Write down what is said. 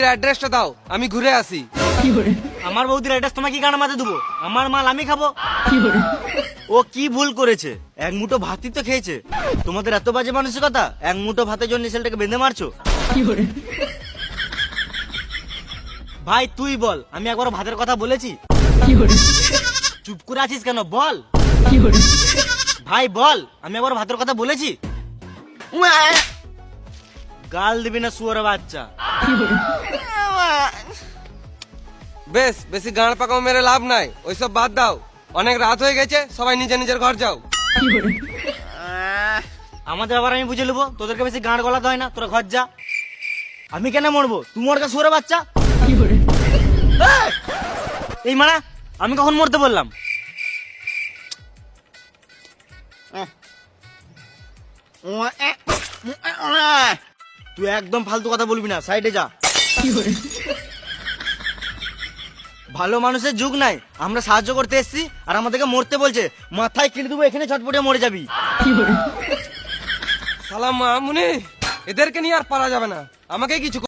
অ্যাড্রেসটা দাও, আমি ঘুরে আসি। আমার বৌদির অ্যাড্রেস তোমাকে কি গান মাথায় দেবো? আমার মাল আমি খাবো। ও কি ভুল করেছে? এক মুঠো ভাতই তো খেয়েছে। তোমাদের এত বাজে মানসিকতা, এক মুঠো ভাতের জন্য ছেলেটাকে বেঁধে মারছো। ভাই তুই বল, আমি একবার ভাতের কথা বলেছি? চুপ করে আছিস কেন, বল ভাই বল, আমি একবার ভাতের কথা বলেছি? গাল দিবি না শুয়োর বাচ্চা। বেশ, বেশি গাঁড় পাকাও মেরে লাভ নাই, ওইসব বাদ দাও। অনেক রাত হয়ে গেছে, সবাই নিজের নিজের ঘর যাও। আমাদের আবার আমি বুঝে নেবো, তোদেরকে বেশি গাঁড় গলাতে হয় না, তোরা ঘর যা। আমি কেন মরবো? তুই মরকা শুয়োর বাচ্চা। এই মানা, আমি কখন মরতে বললাম? তুই একদম ফালতু কথা বলবি না, সাইডে যা। ভালো মানুষের যুগ নাই, আমরা সাহায্য করতে এসেছি আর আমাদেরকে মরতে বলছে। মাথায় কেটে দেবো, এখানে ছটপটে মরে যাবি। সালাম মামুনি, এদেরকে নিয়ে আর পারা যাবে না, আমাকে কিছু